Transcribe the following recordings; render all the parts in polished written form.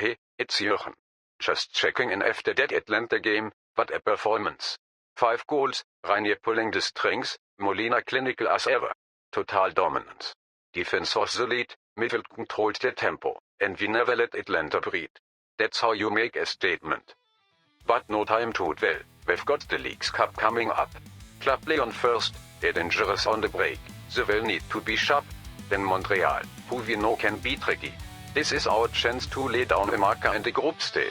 Hey, it's Jochen. Just checking in after that Atlanta game, what a performance. 5 goals, Rainier pulling the strings, Molina clinical as ever. Total dominance. Defense was solid, midfield controlled the tempo, and we never let Atlanta breathe. That's how you make a statement. But no time to dwell, we've got the Leagues Cup coming up. Club León first, they're dangerous on the break, they will need to be sharp. Then Montréal, who we know can be tricky. This is our chance to lay down a marker in the group stage.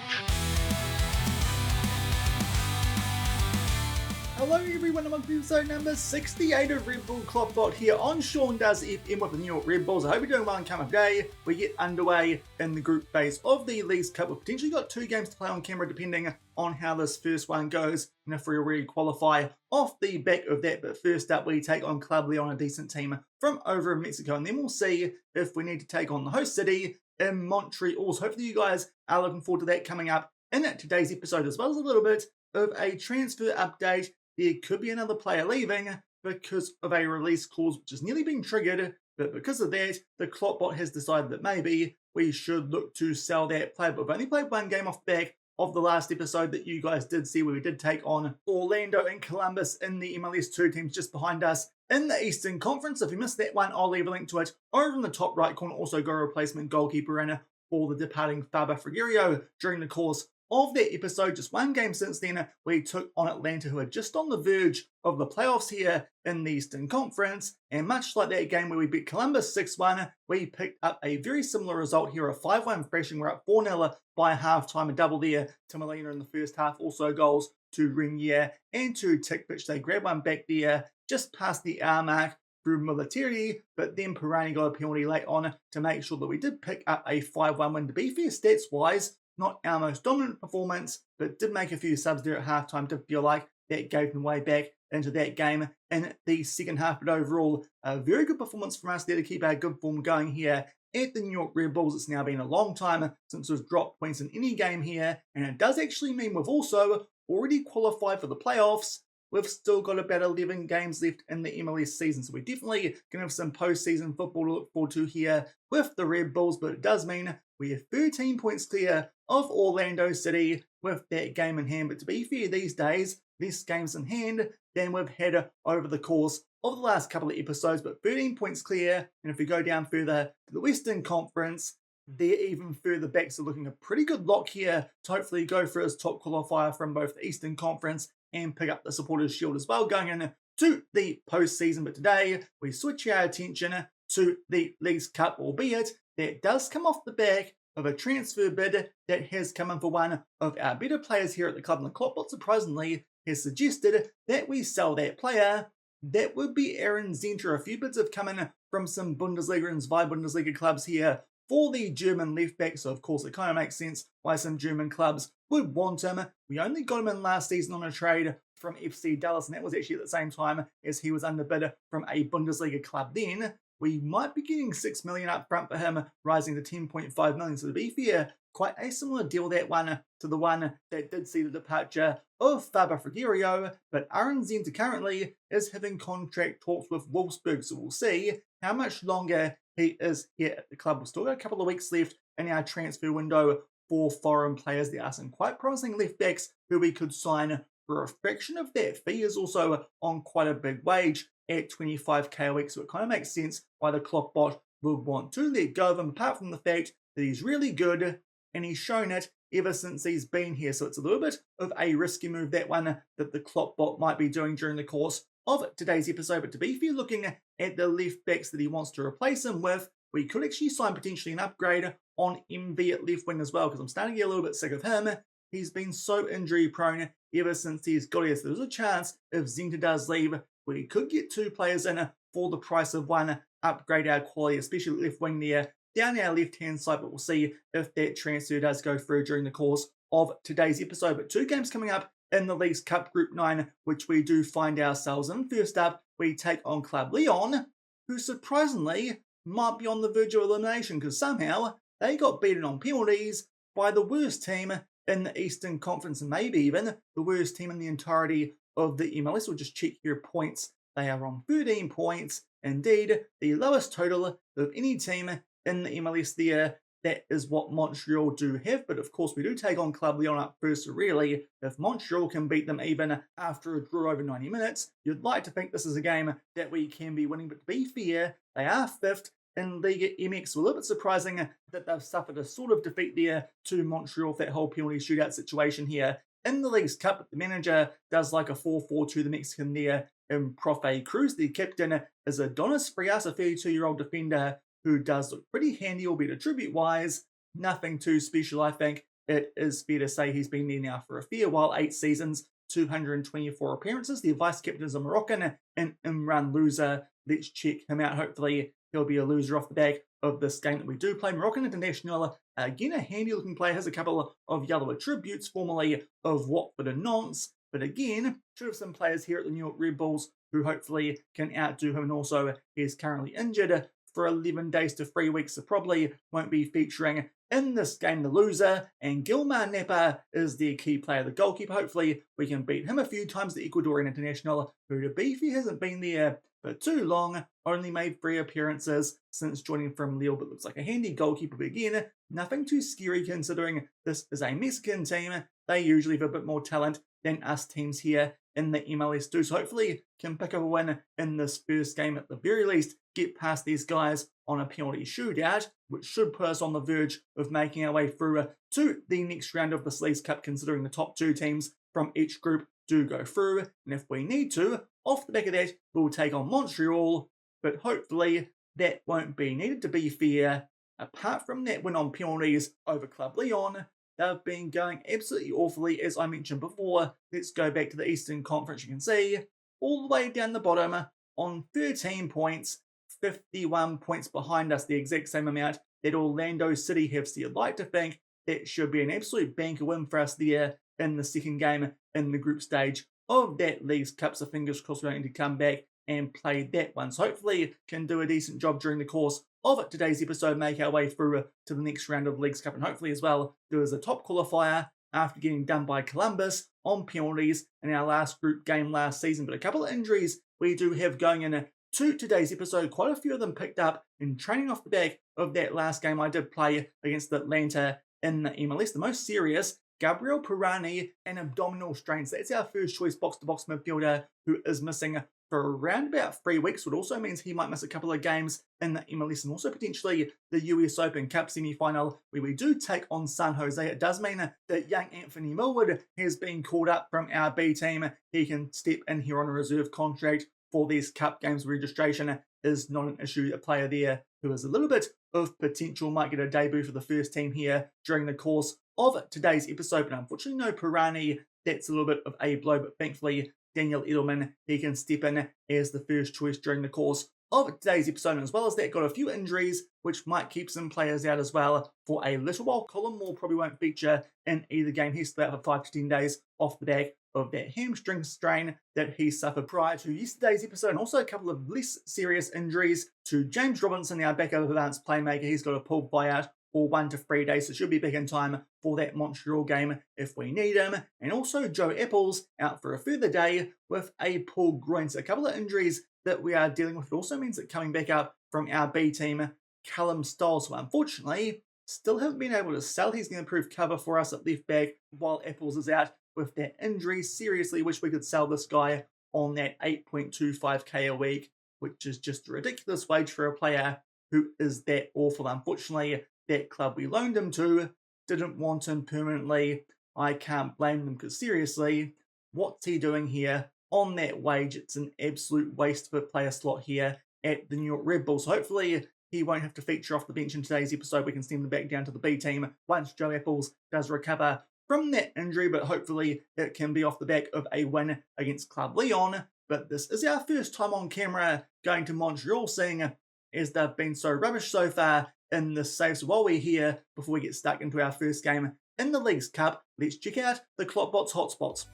Hello everyone and welcome to episode number 68 of Red Bull KloppBot here on Sean Does FM with the New York Red Bulls. I hope you're doing well and come of day. We get underway in the group phase of the Leagues Cup. We've potentially got 2 games to play on camera depending on how this first one goes and if we already qualify off the back of that. But first up we take on Club León, a decent team from over in Mexico, and then we'll see if we need to take on the host city in Montreal. So hopefully you guys are looking forward to that coming up in today's episode, as well as a little bit of a transfer update. There could be another player leaving because of a release clause which has nearly been triggered, but because of that, the KloppBot has decided that maybe we should look to sell that player. But we've only played one game off the back of the last episode that you guys did see, where we did take on Orlando and Columbus in the MLS 2 teams just behind us in the Eastern Conference. If you missed that one, I'll leave a link to it over in the top right corner. Also go replacement goalkeeper in for the departing Faber Frigerio during the course of that episode. Just one game since then, we took on Atlanta, who are just on the verge of the playoffs here in the Eastern Conference. And much like that game where we beat Columbus 6-1, we picked up a very similar result here, a 5-1 thrashing. We're up 4-0 by halftime, a double there to Molina in the first half. Also goals to Rainier and to Tikvich. They grabbed one back there just past the hour mark through Military, but then Pirani got a penalty late on to make sure that we did pick up a 5-1 win. To be fair, stats-wise, not our most dominant performance, but did make a few subs there at halftime to feel like that gave them way back into that game in the second half. But overall, a very good performance from us there to keep our good form going here at the New York Red Bulls. It's now been a long time since we've dropped points in any game here, and it does actually mean we've also already qualified for the playoffs. We've still got about 11 games left in the MLS season, so we're definitely going to have some postseason football to look forward to here with the Red Bulls, but it does mean we are 13 points clear of Orlando City with that game in hand. But to be fair, these days, less games in hand than we've had over the course of the last couple of episodes, but 13 points clear. And if we go down further to the Western Conference, they're even further back, so looking a pretty good lock here to hopefully go for his top qualifier from both the Eastern Conference and pick up the Supporters' Shield as well going into the postseason. But today, we switch our attention to the Leagues Cup, albeit that does come off the back of a transfer bid that has come in for one of our better players here at the club. And the KloppBot, surprisingly, has suggested that we sell that player. That would be Aaron Zenter. A few bids have come in from some Bundesliga and Zweibundesliga clubs here for the German left back, so of course it kind of makes sense why some German clubs would want him. We only got him in last season on a trade from FC Dallas, and that was actually at the same time as he was underbid from a Bundesliga club then. We might be getting $6 million up front for him, rising to $10.5 million. So to be fair, quite a similar deal, that one, to the one that did see the departure of Faber Frigerio. But Aaron Zenter currently is having contract talks with Wolfsburg, so we'll see how much longer he is here at the club. We've still got a couple of weeks left in our transfer window for foreign players. There are some quite promising left backs who we could sign for a fraction of that fee. Is also on quite a big wage at $25k a week, so it kind of makes sense why the KloppBot would want to let go of him, apart from the fact that he's really good and he's shown it ever since he's been here. So it's a little bit of a risky move, that one, that the KloppBot might be doing during the course of today's episode. But to be fair, looking at the left backs that he wants to replace him with, we could actually sign potentially an upgrade on MV at left wing as well, because I'm starting to get a little bit sick of him. He's been so injury prone ever since he's got here. So there's a chance if Zenter does leave, we could get 2 players in for the price of one, upgrade our quality, especially left wing there, down our left-hand side. But we'll see if that transfer does go through during the course of today's episode. But 2 games coming up in the Leagues Cup Group 9, which we do find ourselves in. First up, we take on Club León, who surprisingly might be on the verge of elimination, because somehow they got beaten on penalties by the worst team in the Eastern Conference, and maybe even the worst team in the entirety of the MLS. We'll just check your points. They are on 13 points. Indeed, the lowest total of any team in the MLS there that is what Montreal do have, but of course we do take on Club León up first, so really, if Montreal can beat them even after a draw over 90 minutes, you'd like to think this is a game that we can be winning, but to be fair, they are 5th in Liga MX. So a little bit surprising that they've suffered a sort of defeat there to Montreal for that whole penalty shootout situation here. In the League's Cup, the manager does like a 4-4-2, the Mexican there in Profe Cruz. The captain is Adonis Frias, a 32-year-old defender who does look pretty handy, albeit attribute-wise, nothing too special, I think. It is fair to say he's been there now for a fair while, 8 seasons, 224 appearances. The vice-captain is a Moroccan, an Imran loser. Let's check him out. Hopefully he'll be a loser off the back of this game that we do play. Moroccan international, again, a handy-looking player, has a couple of yellow attributes, formerly of Watford and Nantes. But again, should have some players here at the New York Red Bulls who hopefully can outdo him. And also, he's currently injured for 11 days to 3 weeks, so probably won't be featuring in this game. The loser, and Gilmar Napa is their key player, the goalkeeper. Hopefully we can beat him a few times, the Ecuadorian international, who to be fair hasn't been there for too long, only made 3 appearances since joining from León, but looks like a handy goalkeeper. But again, nothing too scary considering this is a Mexican team. They usually have a bit more talent than us teams here in the MLS do. So hopefully can pick up a win in this first game at the very least, get past these guys on a penalty shootout, which should put us on the verge of making our way through to the next round of the League's Cup, considering the top 2 teams from each group do go through. And if we need to, off the back of that, we'll take on Montreal, but hopefully that won't be needed. To be fair, apart from that win on penalties over Club León, they've been going absolutely awfully, as I mentioned before. Let's go back to the Eastern Conference. You can see all the way down the bottom on 13 points, 51 points behind us, the exact same amount that Orlando City have. So you'd like to think that should be an absolute banker win for us there in the second game in the group stage of that League's Cup. So fingers crossed we don't need to come back and play that one. So hopefully can do a decent job during the course of today's episode, make our way through to the next round of League's Cup, and hopefully as well do as a top qualifier after getting done by Columbus on penalties in our last group game last season. But a couple of injuries we do have going in to today's episode, quite a few of them picked up in training off the back of that last game I did play against Atlanta in the MLS. The most serious, Gabriel Pirani, an abdominal strain. So that's our first choice box-to-box midfielder who is missing for around about 3 weeks, which also means he might miss a couple of games in the MLS and also potentially the US Open Cup semi-final where we do take on San Jose. It does mean that young Anthony Millwood has been called up from our B team. He can step in here on a reserve contract for these Cup games. Registration is not an issue. A player there who has a little bit of potential might get a debut for the first team here during the course of today's episode, but unfortunately no Pirani. That's a little bit of a blow, but thankfully Daniel Edelman, he can step in as the first choice during the course of today's episode. And as well as that, got a few injuries, which might keep some players out as well for a little while. Colin Moore probably won't feature in either game. He's still out for 5 to 10 days off the back of that hamstring strain that he suffered prior to yesterday's episode. And also a couple of less serious injuries to James Robinson, our backup advanced playmaker. He's got a pulled buyout for 1 to 3 days, so should be back in time for that Montreal game if we need him. And also Joe Apples out for a further day with a pulled groin. So a couple of injuries that we are dealing with. It also means that coming back up from our B team, Callum Stiles, who unfortunately still haven't been able to sell. He's going to prove cover for us at left back while Apples is out with that injury. Seriously wish we could sell this guy on that 8.25k a week, which is just a ridiculous wage for a player who is that awful. Unfortunately, that club we loaned him to didn't want him permanently. I can't blame them because seriously, what's he doing here on that wage? It's an absolute waste of a player slot here at the New York Red Bulls. Hopefully he won't have to feature off the bench in today's episode. We can send him back down to the B team once Joe Apples does recover from that injury, but hopefully it can be off the back of a win against Club León. But this is our first time on camera going to Montreal, seeing as they've been so rubbish so far in this save. So while we're here, before we get stuck into our first game in the League's Cup, let's check out the KloppBot's hotspots.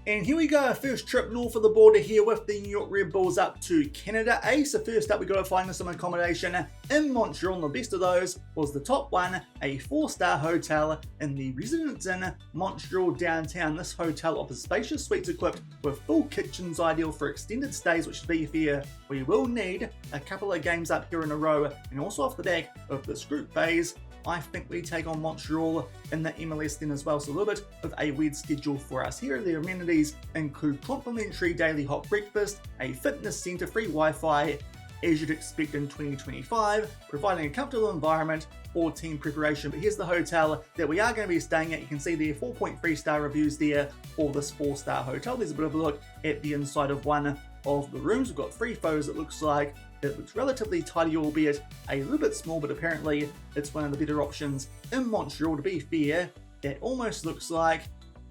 And here we go, our first trip north of the border here with the New York Red Bulls up to Canada. So first up we got to find us some accommodation in Montreal, and the best of those was the top one, a 4-star hotel in the Residence Inn, Montreal downtown. This hotel offers spacious suites equipped with full kitchens, ideal for extended stays, which to be fair, we will need a couple of games up here in a row. And also off the back of this group phase, I think we take on Montreal in the MLS then as well, so a little bit of a weird schedule for us. Here, the amenities include complimentary daily hot breakfast, a fitness centre, free Wi-Fi, as you'd expect in 2025, providing a comfortable environment for team preparation. But here's the hotel that we are going to be staying at. You can see there 4.3 star reviews there for this 4-star hotel. There's a bit of a look at the inside of one of the rooms. We've got 3 photos. It looks relatively tidy, albeit a little bit small, but apparently it's one of the better options in Montreal. To be fair, that almost looks like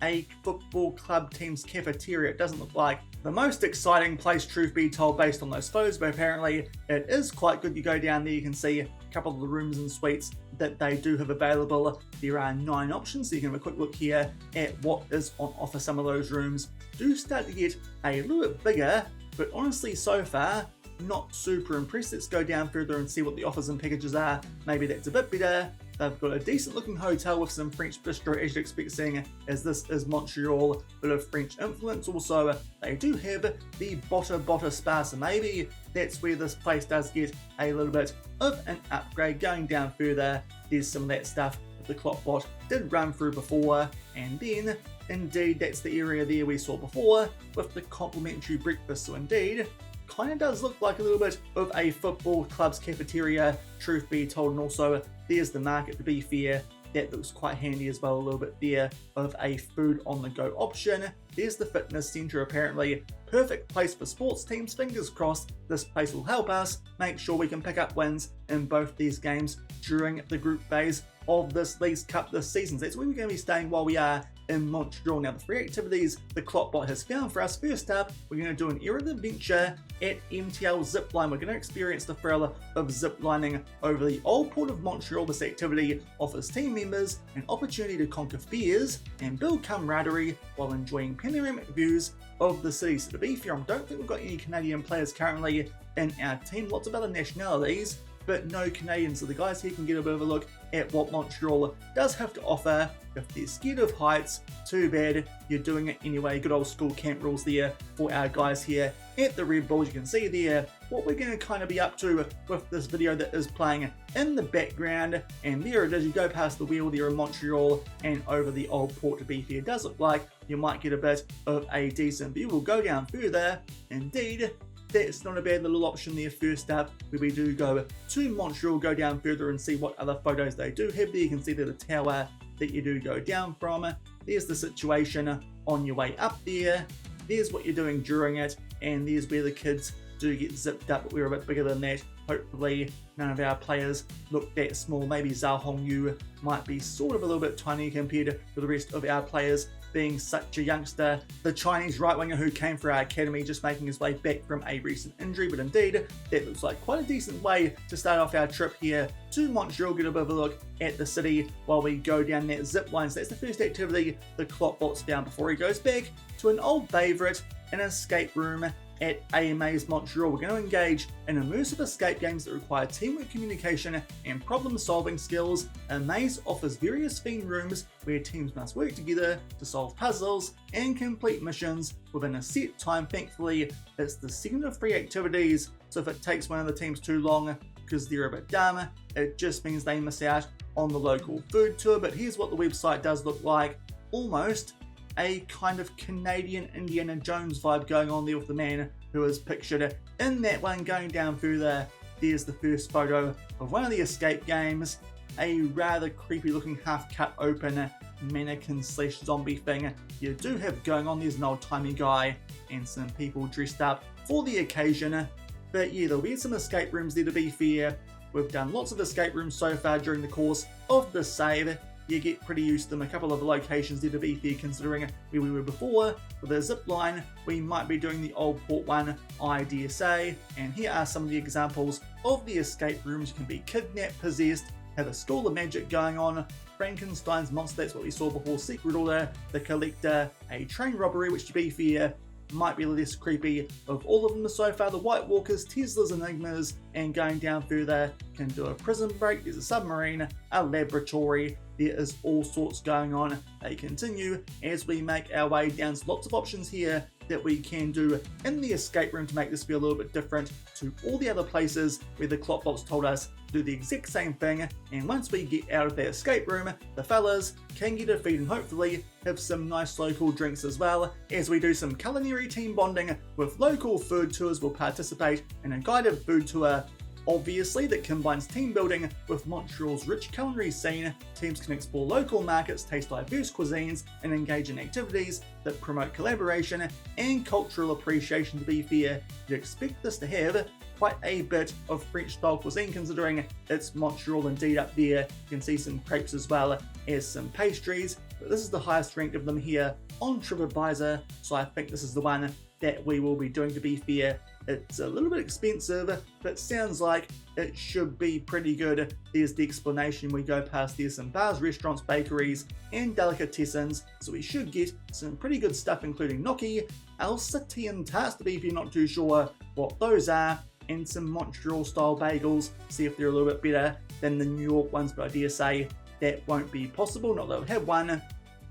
a football club team's cafeteria. It doesn't look like the most exciting place, truth be told, based on those photos, but apparently it is quite good. You go down there, you can see a couple of the rooms and suites that they do have available. There are 9 options, so you can have a quick look here at what is on offer. Some of those rooms do start to get a little bit bigger, but honestly, so far, not super impressed. Let's go down further and see what the offers and packages are. Maybe that's a bit better. They've got a decent looking hotel with some French bistro, as you'd expect, seeing as this is Montreal, bit of French influence. Also, they do have the Botta Spa, so maybe that's where this place does get a little bit of an upgrade. Going down further, there's some of that stuff that the KloppBot did run through before, and then indeed that's the area there we saw before with the complimentary breakfast. So indeed, kind of does look like a little bit of a football club's cafeteria, truth be told. And also there's the market, to be fair, that looks quite handy as well, a little bit there of a food on the go option. There's the fitness centre, apparently perfect place for sports teams. Fingers crossed this place will help us make sure we can pick up wins in both these games during the group phase of this Leagues Cup this season. So that's where we're going to be staying while we are in Montreal. Now, the 3 activities the KloppBot has found for us. First up, we're going to do an Era of Adventure at MTL Zipline. We're going to experience the thrill of ziplining over the old port of Montreal. This activity offers team members an opportunity to conquer fears and build camaraderie while enjoying panoramic views of the city. So to be fair, I don't think we've got any Canadian players currently in our team. Lots of other nationalities, but no Canadians. So the guys here can get a bit of a look at what Montreal does have to offer. If they're scared of heights, too bad, you're doing it anyway. Good old school camp rules there for our guys here at the Red Bulls. You can see there what we're going to kind of be up to with this video that is playing in the background. And there it is, you go past the wheel there in Montreal and over the old port. To be fair, it does look like you might get a bit of a decent view. We'll go down further. Indeed, that's not a bad little option there. First up, where we do go to Montreal, go down further and see what other photos they do have there. You can see the tower that you do go down from. There's the situation on your way up there. There's what you're doing during it, and there's where the kids do get zipped up, but we're a bit bigger than that. Hopefully none of our players look that small. Maybe Zhao Hongyu might be sort of a little bit tiny compared to the rest of our players, being such a youngster. The Chinese right winger who came for our academy, just making his way back from a recent injury. But indeed, that looks like quite a decent way to start off our trip here to Montreal. Get a bit of a look at the city while we go down that zip line. So that's the first activity the KloppBot's found before he goes back to an old favourite, an escape room at AMA's Montreal. We're going to engage in immersive escape games that require teamwork, communication, and problem-solving skills. A maze offers various themed rooms where teams must work together to solve puzzles and complete missions within a set time. Thankfully, it's the second of 3 activities, so if it takes one of the teams too long because they're a bit dumb, it just means they miss out on the local food tour. But here's what the website does look like. Almost a kind of Canadian Indiana Jones vibe going on there with the man who is pictured in that one. Going down further, there's the first photo of one of the escape games, a rather creepy looking half cut open mannequin / zombie thing you do have going on. There's an old timey guy and some people dressed up for the occasion. But yeah, there'll be some escape rooms there. To be fair, we've done lots of escape rooms so far during the course of the save. You get pretty used to them. A couple of locations there, to be fair, considering where we were before. With the zip line, we might be doing the old port one, I dare say. And here are some of the examples of the escape rooms. You can be kidnapped, possessed, have a Stall of Magic going on, Frankenstein's Monster, that's what we saw before, Secret Order, the Collector, a Train Robbery, which to be fair, might be less creepy of all of them so far. The White Walkers, Tesla's Enigmas, and going down further, can do a prison break, there's a submarine, a laboratory, there is all sorts going on. They continue as we make our way down. So lots of options here that we can do in the escape room to make this feel a little bit different to all the other places where the KloppBots told us to do the exact same thing. And once we get out of the escape room, the fellas can get a feed and hopefully have some nice local drinks as well, as we do some culinary team bonding with local food tours. We'll participate in a guided food tour, obviously, that combines team building with Montreal's rich culinary scene. Teams can explore local markets, taste diverse cuisines, and engage in activities that promote collaboration and cultural appreciation. To be fair, you'd expect this to have quite a bit of French-style cuisine, considering it's Montreal indeed up there. You can see some crepes as well as some pastries, but this is the highest ranked of them here on TripAdvisor, so I think this is the one that we will be doing. To be fair, it's a little bit expensive, but sounds like it should be pretty good. There's the explanation we go past. There's some bars, restaurants, bakeries, and delicatessens, so we should get some pretty good stuff, including gnocchi, Alsatian tarts, to be if you're not too sure what those are, and some Montreal-style bagels, see if they're a little bit better than the New York ones, but I dare say that won't be possible. Not that we'll have one,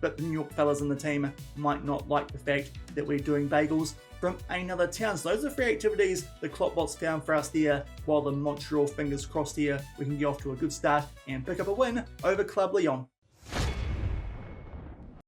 but the New York fellas in the team might not like the fact that we're doing bagels from another town. So those are 3 activities the KloppBots found for us there, while the Montreal, fingers crossed here, we can get off to a good start and pick up a win over Club León.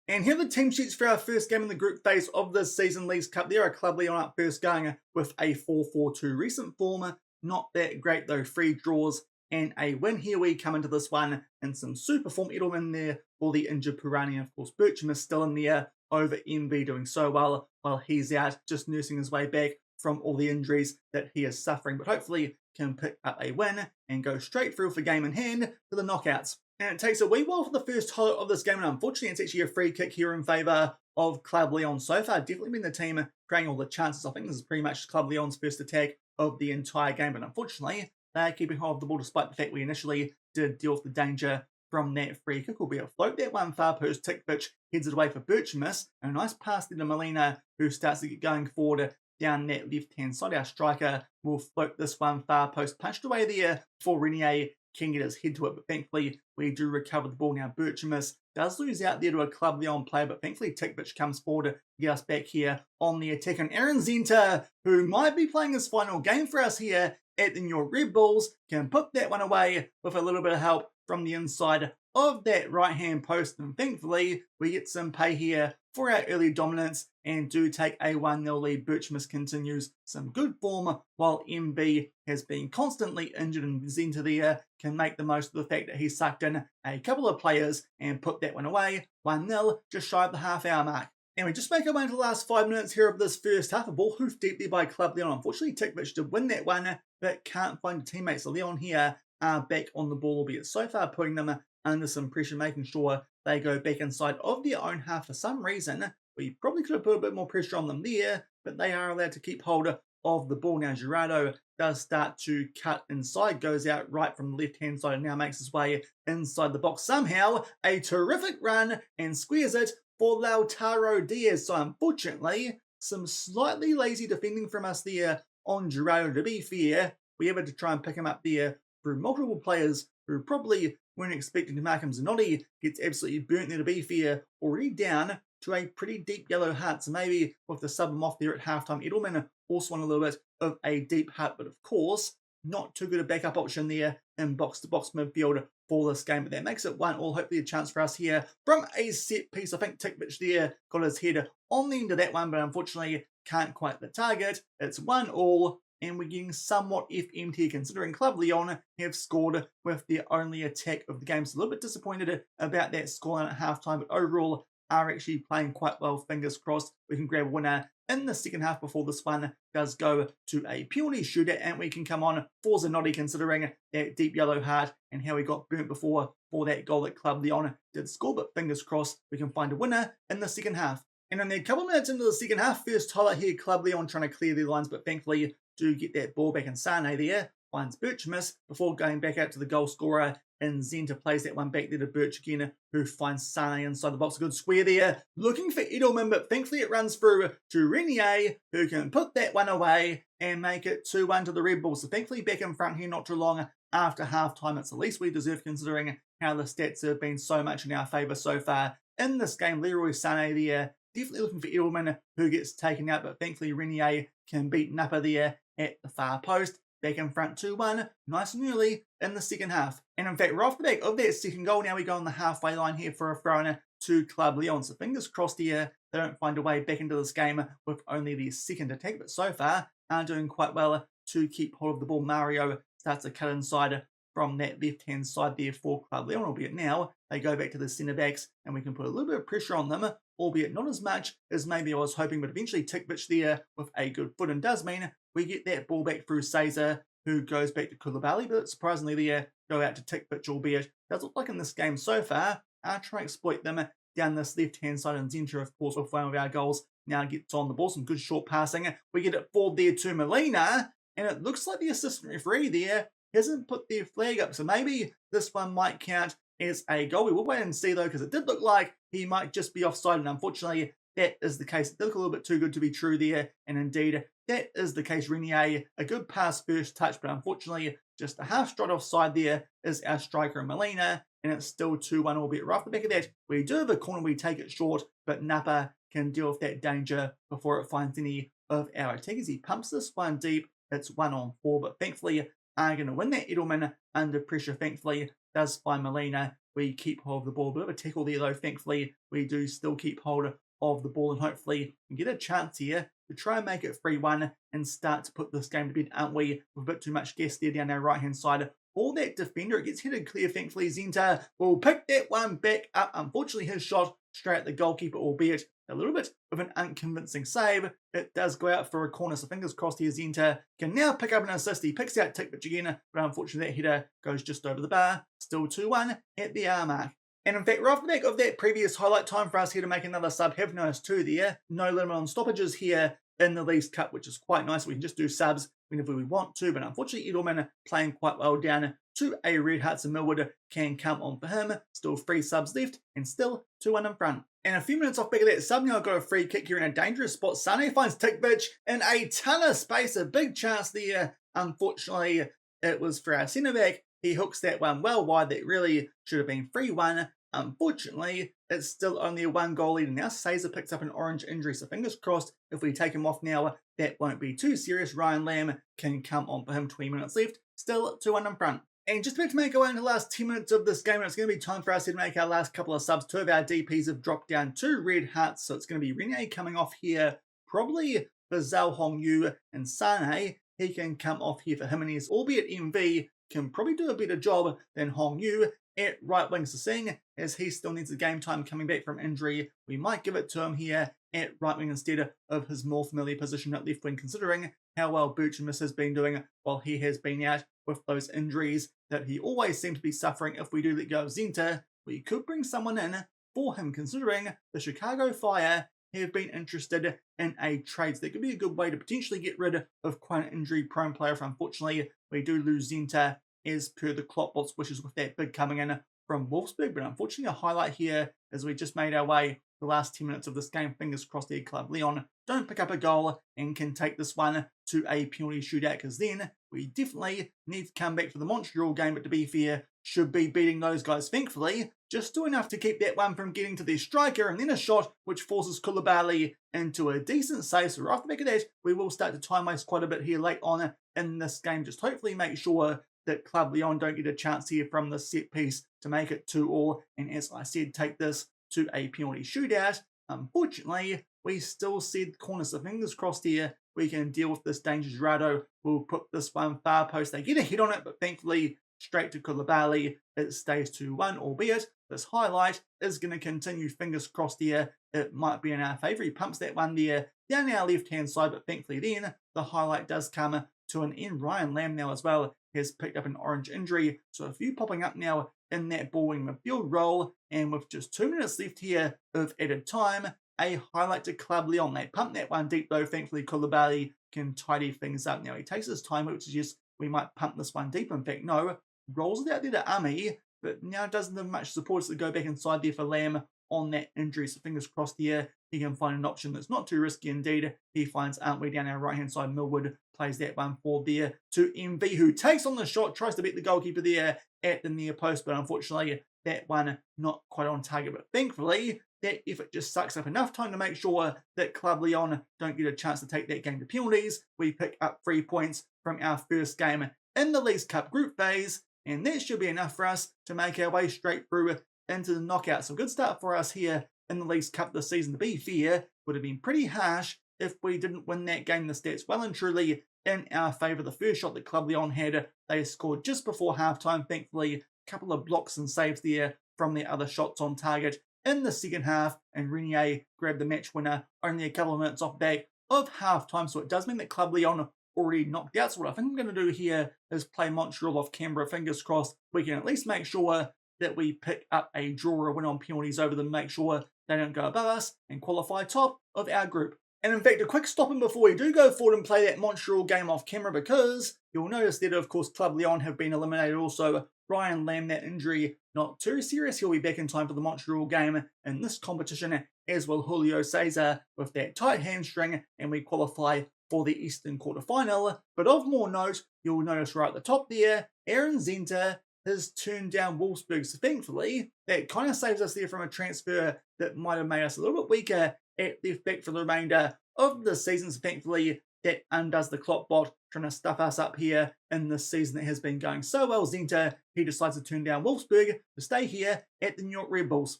And here are the team sheets for our first game in the group phase of this season Leagues Cup. There are Club León up first, going with a 4-4-2 recent form. Not that great though, 3 draws and a win. Here we come into this one in some super form. Edelman there for the injured Pirani. Of course, Bircham is still in there over MV, doing so well while he's out, just nursing his way back from all the injuries that he is suffering, but hopefully can pick up a win and go straight through for game in hand to the knockouts. And it takes a wee while for the first highlight of this game, and unfortunately it's actually a free kick here in favour of Club León. So far, definitely been the team creating all the chances. I think this is pretty much Club León's first attack of the entire game, but unfortunately they're keeping hold of the ball despite the fact we initially did deal with the danger from that free kick. Will be a float that one far post. Tikvich heads it away for Birchmus. A nice pass there to Molina, who starts to get going forward down that left-hand side. Our striker will float this one far post, punched away there before Renier can get his head to it, but thankfully we do recover the ball. Now Birchmus does lose out there to a Club León player, but thankfully Tikvich comes forward to get us back here on the attack. And Aaron Zenta, who might be playing his final game for us here at the New York Red Bulls, can put that one away with a little bit of help from the inside of that right-hand post, and thankfully we get some pay here for our early dominance and do take a 1-0 lead. Birchmus continues some good form while MB has been constantly injured, and Zenta there can make the most of the fact that he sucked in a couple of players and put that one away. 1-0, just shy of the half-hour mark. And we just make our way into the last 5 minutes here of this first half. A ball hoofed deeply by Club León. Unfortunately, Tikvich did win that one, but can't find the teammates. So León here are back on the ball, albeit so far putting them under some pressure, making sure they go back inside of their own half. For some reason, we probably could have put a bit more pressure on them there, but they are allowed to keep hold of the ball. Now Gerardo does start to cut inside, goes out right from the left-hand side, and now makes his way inside the box. Somehow, a terrific run and squares it for Lautaro Diaz. So unfortunately, some slightly lazy defending from us there on Gerardo. To be fair, we had to try and pick him up there through multiple players who probably weren't expecting to mark him. Zanotti gets absolutely burnt there. To be fair, already down to a pretty deep yellow heart, so maybe with the sub him off there at halftime. Edelman also on a little bit of a deep heart, but of course, not too good a backup option there in box-to-box midfield for this game. But that makes it 1-1. Hopefully a chance for us here from a set piece. I think Tikvich there got his head on the end of that one, but unfortunately can't quite the target. It's 1-1. And we're getting somewhat FM'd here, considering Club León have scored with their only attack of the game. So a little bit disappointed about that scoreline at halftime, but overall are actually playing quite well. Fingers crossed we can grab a winner in the second half before this one does go to a penalty shooter, and we can come on for Zanotti, considering that deep yellow heart and how he got burnt before for that goal that Club León did score. But fingers crossed we can find a winner in the second half. And then a couple of minutes into the second half, first highlight here, Club León trying to clear their lines, but thankfully do get that ball back, and Sane there finds Birchmus before going back out to the goal scorer and Zenta plays that one back there to Birch again, who finds Sane inside the box. A good square there, looking for Edelman, but thankfully it runs through to Renier, who can put that one away and make it 2-1 to the Red Bulls. So thankfully back in front here not too long after halftime. It's the least we deserve considering how the stats have been so much in our favour so far in this game. Leroy Sane there, definitely looking for Edelman, who gets taken out, but thankfully Renier can beat Napa there at the far post. Back in front 2-1, nice and early in the second half. And in fact, we're off the back of that second goal. Now we go on the halfway line here for a throw-in to Club León. So fingers crossed here they don't find a way back into this game with only the second attack. But so far, are doing quite well to keep hold of the ball. Mario starts to cut inside from that left-hand side there for Club León, albeit now they go back to the centre-backs and we can put a little bit of pressure on them, albeit not as much as maybe I was hoping, but eventually Tikvich there with a good foot, and does mean we get that ball back through Caesar, who goes back to Koulibaly, but surprisingly there, go out to Tikvich, albeit does look like in this game so far, I'll try and exploit them down this left-hand side, and Zenta, of course, with one of our goals, now gets on the ball, some good short passing. We get it forward there to Molina, and it looks like the assistant referee there hasn't put their flag up, so maybe this one might count as a goal. We will wait and see though, because it did look like he might just be offside, and unfortunately that is the case. It did look a little bit too good to be true there, and indeed that is the case. Renier, a good pass first touch, but unfortunately just a half stride offside there is our striker Molina, and it's still 2-1, albeit right off the back of that. We do have a corner, we take it short, but Napa can deal with that danger before it finds any of our attackers. He pumps this one deep, it's 1-on-4, but thankfully are going to win that. Edelman under pressure, thankfully, does find Molina. We keep hold of the ball. A bit of a tackle there, though. Thankfully, we do still keep hold of the ball, and hopefully we get a chance here to try and make it 3-1 and start to put this game to bed, aren't we? With a bit too much gas there down our right-hand side. All that defender, it gets headed clear. Thankfully, Zenta will pick that one back up. Unfortunately, his shot straight at the goalkeeper, albeit a little bit of an unconvincing save. It does go out for a corner, so fingers crossed here. Zenta can now pick up an assist. He picks out Tikvich again, but unfortunately that header goes just over the bar. Still 2-1 at the hour mark. And in fact, right off the back of that previous highlight, time for us here to make another sub. Have noticed too there, no limit on stoppages here in the Leagues Cup, which is quite nice. We can just do subs whenever we want to, but unfortunately Edelman playing quite well down to a Red Hearts, and Millwood can come on for him. Still 3 subs left and still 2-1 in front. And a few minutes off back of that sub, now I've got a free kick here in a dangerous spot. Sane finds Tikvich in a ton of space, a big chance there. Unfortunately, it was for our centre-back. He hooks that one well wide. That really should have been 3-1. Unfortunately, it's still only a 1-goal lead. Now Caesar picks up an orange injury, so fingers crossed if we take him off now, that won't be too serious. Ryan Lamb can come on for him. 20 minutes left, still 2-1 in front. And just about to make our way into the last 10 minutes of this game, and it's going to be time for us to make our last couple of subs. 2 of our DPs have dropped down to Red Hearts, so it's going to be Renier coming off here, probably for Zhao Hongyu, and Sane, he can come off here for Jimenez, albeit MV can probably do a better job than Hongyu at right wing. So seeing as he still needs the game time coming back from injury, we might give it to him here at right wing instead of his more familiar position at left wing, considering how well Butchamis has been doing while he has been out with those injuries that he always seems to be suffering. If we do let go of Zenta, we could bring someone in for him, considering the Chicago Fire have been interested in a trade. So that could be a good way to potentially get rid of quite an injury-prone player. Unfortunately, we do lose Zenta as per the KloppBot's wishes with that bid coming in from Wolfsburg. But unfortunately, a highlight here as we just made our way the last 10 minutes of this game. Fingers crossed there, Club León don't pick up a goal and can take this one to a penalty shootout, because then we definitely need to come back for the Montreal game, but to be fair, should be beating those guys, thankfully. Just do enough to keep that one from getting to their striker, and then a shot which forces Koulibaly into a decent save. So right off the back of that, we will start to time waste quite a bit here late on in this game. Just hopefully make sure that Club León don't get a chance here from the set piece to make it 2-2, and as I said, take this to a penalty shootout. Unfortunately, we still said corner, so fingers crossed here we can deal with this danger. Gerardo will put this one far post. They get a hit on it, but thankfully straight to Koulibaly. It stays 2-1, albeit this highlight is going to continue. Fingers crossed here it might be in our favour. He pumps that one there down our left-hand side, but thankfully then the highlight does come to an end. Ryan Lamb now as well has picked up an orange injury, so a few popping up now in that ball-wing midfield role, and with just 2 minutes left here of added time, a highlight to Club León. They pump that one deep though. Thankfully, Koulibaly can tidy things up. Now he takes his time, which suggests we might pump this one deep. In fact, no, rolls it out there to Ami, but now doesn't have much support to go back inside there for Lamb on that injury. So fingers crossed here he can find an option that's not too risky indeed. He finds Antwi down our right hand side. Millwood plays that one forward there to MV, who takes on the shot, tries to beat the goalkeeper there at the near post, but unfortunately that one not quite on target. But thankfully that effort just sucks up enough time to make sure that Club León don't get a chance to take that game to penalties. We pick up 3 points from our first game in the Leagues Cup group phase, and that should be enough for us to make our way straight through into the knockout. So good start for us here in the Leagues Cup this season. To be fair, would have been pretty harsh if we didn't win that game. The stats well and truly in our favour. The first shot that Club León had, they scored just before halftime. Thankfully, a couple of blocks and saves there from their other shots on target in the second half, and Renier grabbed the match winner only a couple of minutes off back of halftime. So it does mean that Club León already knocked out. So what I think I'm going to do here is play Montreal off Canberra. Fingers crossed we can at least make sure that we pick up a draw or a win on penalties over them, make sure they don't go above us and qualify top of our group. And in fact, a quick stopping before we do go forward and play that Montreal game off camera, because you'll notice that, of course, Club León have been eliminated. Also, Ryan Lamb, that injury not too serious. He'll be back in time for the Montreal game in this competition, as will Julio Cesar with that tight hamstring, and we qualify for the Eastern quarterfinal. But of more note, you'll notice right at the top there, Aaron Zenta has turned down Wolfsburg. So thankfully, that kind of saves us there from a transfer that might have made us a little bit weaker at left back for the remainder of the season. So thankfully, that undoes the KloppBot trying to stuff us up here in this season that has been going so well. Zenta, he decides to turn down Wolfsburg to stay here at the New York Red Bulls.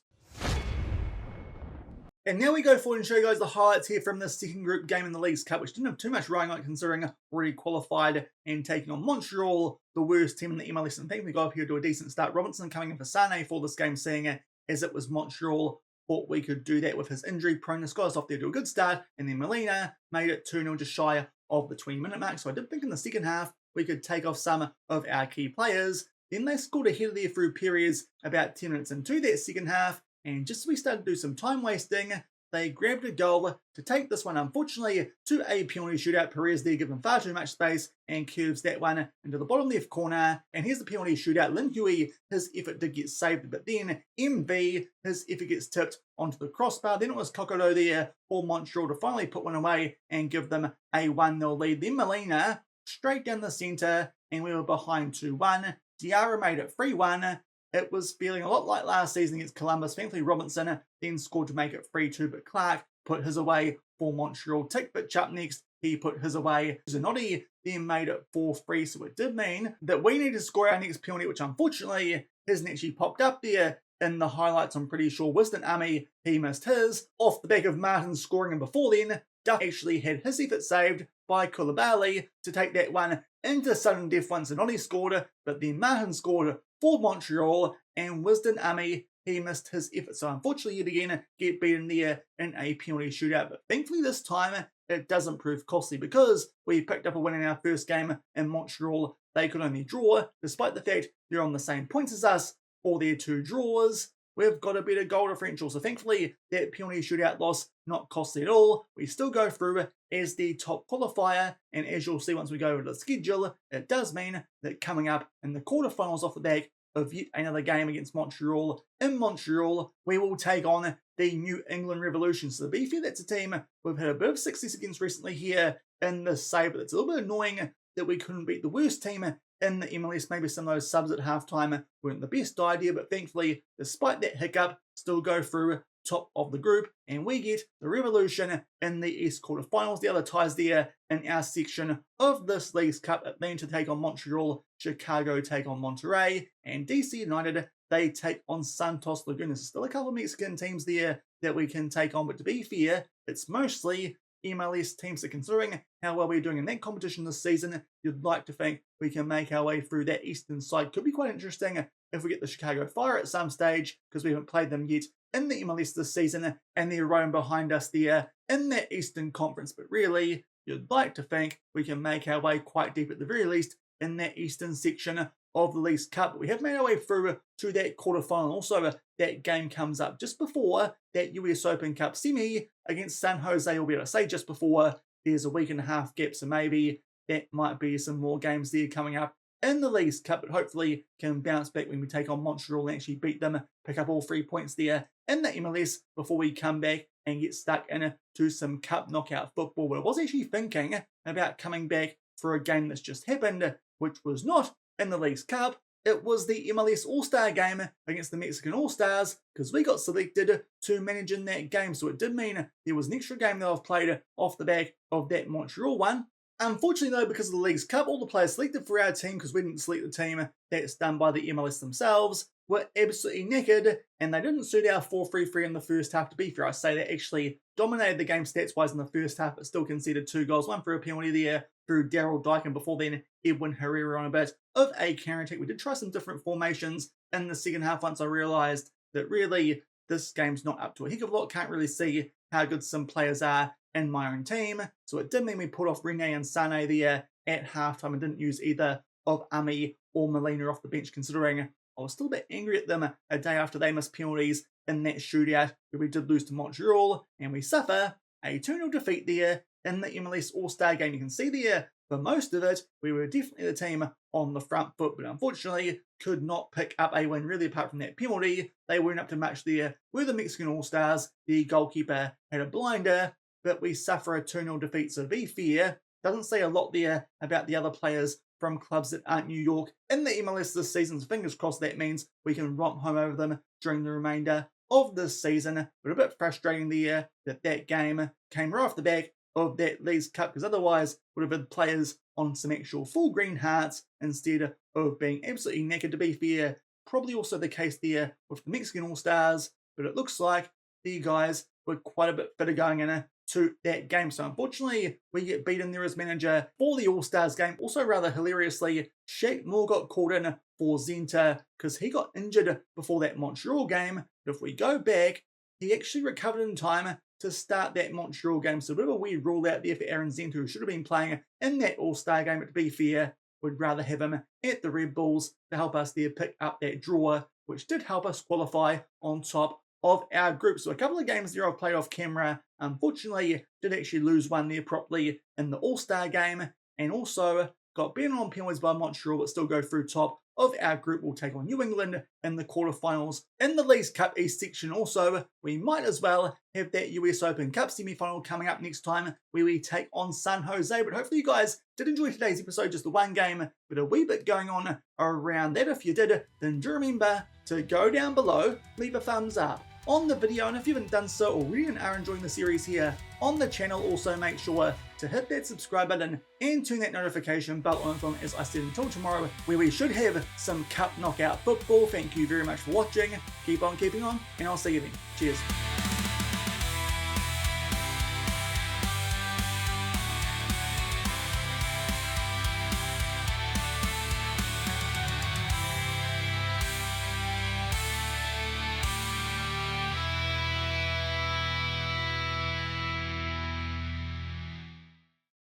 And now we go forward and show you guys the highlights here from the second group game in the Leagues Cup, which didn't have too much riding on it considering already qualified and taking on Montreal, the worst team in the MLS. And thankfully got up here to a decent start. Robinson coming in for Sane for this game, seeing as it was Montreal, thought we could do that with his injury proneness. Got us off there to a good start, and then Molina made it 2-0 just shy of the 20-minute mark. So I did think in the second half we could take off some of our key players. Then they scored ahead of there through periods about 10 minutes into that second half, and just as we started to do some time wasting, they grabbed a goal to take this one, unfortunately, to a penalty shootout. Perez there given far too much space and curves that one into the bottom left corner. And here's the penalty shootout. Lin Hui, his effort did get saved, but then MV, his effort gets tipped onto the crossbar. Then it was Kokoro there for Montreal to finally put one away and give them a 1-0 lead. Then Molina straight down the centre, and we were behind 2-1. Diarra made it 3-1. It was feeling a lot like last season against Columbus. Thankfully, Robinson then scored to make it 3-2, but Clark put his away for Montreal. Tickbitch up next, he put his away. Zanotti then made it 4-3, so it did mean that we needed to score our next penalty, which unfortunately hasn't actually popped up there in the highlights. I'm pretty sure Wisdom Army, he missed his off the back of Martin scoring, and before then, Duff actually had his effort saved by Koulibaly to take that one into sudden death once Zanotti scored, but then Martin scored for Montreal, and Wisdom Army, he missed his effort. So unfortunately, yet again, get beaten there in a penalty shootout. But thankfully this time, it doesn't prove costly because we picked up a win in our first game in Montreal. They could only draw, despite the fact they're on the same points as us for their 2 draws. We've got a better goal differential. So thankfully, that penalty shootout loss, not costly at all. We still go through as the top qualifier. And as you'll see once we go over the schedule, it does mean that coming up in the quarterfinals off the back of yet another game against Montreal, in Montreal, we will take on the New England Revolution. So to be fair, that's a team we've had a bit of success against recently here in the save, but it's a little bit annoying that we couldn't beat the worst team in the MLS. Maybe some of those subs at halftime weren't the best idea, but thankfully, despite that hiccup, still go through top of the group, and we get the Revolution in the East quarterfinals. The other ties there in our section of this Leagues Cup: Atlanta take on Montreal, Chicago take on Monterrey, and DC United, they take on Santos Laguna. There's still a couple of Mexican teams there that we can take on, but to be fair, it's mostly MLS teams. So considering how well we're doing in that competition this season, you'd like to think we can make our way through that eastern side. Could be quite interesting if we get the Chicago Fire at some stage, because we haven't played them yet in the MLS this season, and they're right behind us there in that Eastern Conference. But really, you'd like to think we can make our way quite deep at the very least in that Eastern section of the Leagues Cup. We have made our way through to that quarterfinal. Also, that game comes up just before that US Open Cup semi against San Jose. Will be able to say just before. There's a week and a half gap, so maybe that might be some more games there coming up in the Leagues Cup, but hopefully can bounce back when we take on Montreal and actually beat them, pick up all 3 points there in the MLS before we come back and get stuck into some cup knockout football. But I was actually thinking about coming back for a game that's just happened, which was not in the Leagues Cup. It was the MLS All-Star game against the Mexican All-Stars, because we got selected to manage in that game. So it did mean there was an extra game that I've played off the back of that Montreal one. Unfortunately though, because of the Leagues Cup, all the players selected for our team, because we didn't select the team that's done by the MLS themselves, were absolutely knackered, and they didn't suit our 4-3-3 in the first half. To be fair, I say they actually dominated the game stats-wise in the first half, but still conceded 2 goals, one for a penalty there through Daryl Dyke, and before then, Edwin Herrera on a bit of a counter-attack. We did try some different formations in the second half once I realised that really this game's not up to a heck of a lot. Can't really see how good some players are in my own team. So it did mean we put off Rene and Sane there at halftime and didn't use either of Ami or Molina off the bench, considering I was still a bit angry at them a day after they missed penalties in that shootout where we did lose to Montreal, and we suffer a 2-0 defeat there in the MLS All-Star game. You can see there, for most of it, we were definitely the team on the front foot, but unfortunately could not pick up a win really apart from that penalty. They weren't up to much there. We're the Mexican All-Stars. The goalkeeper had a blinder, but we suffer a 2-0 defeat. So to be fair, doesn't say a lot there about the other players from clubs that aren't New York in the MLS this season. So fingers crossed that means we can romp home over them during the remainder of this season. But a bit frustrating there that game came right off the back of that Leagues Cup, because otherwise would have been players on some actual full green hearts instead of being absolutely knackered. To be fair, probably also the case there with the Mexican All-Stars, but it looks like the guys were quite a bit fitter going into that game. So unfortunately, we get beaten there as manager for the All-Stars game. Also rather hilariously, Shaq Moore got called in for Zenta because he got injured before that Montreal game. But if we go back, he actually recovered in time to start that Montreal game. So a bit of a weird rule out there for Aaron Zenta, who should have been playing in that All-Star game. But to be fair, would rather have him at the Red Bulls to help us there pick up that draw, which did help us qualify on top of our group. So a couple of games there I've played off camera. Unfortunately, did actually lose one there properly in the All-Star game, and also got beaten on penalties by Montreal, but still go through top of our group. We'll take on New England in the quarterfinals in the Leagues Cup East section. Also, we might as well have that US Open Cup semi-final coming up next time, where we take on San Jose. But hopefully you guys did enjoy today's episode, just the one game, but a wee bit going on around that. If you did, then do remember to go down below, leave a thumbs up on the video, and if you haven't done so already and are enjoying the series here on the channel, also make sure to hit that subscribe button and turn that notification bell on from, as I said, until tomorrow, where we should have some cup knockout football. Thank you very much for watching, keep on keeping on, and I'll see you then. Cheers.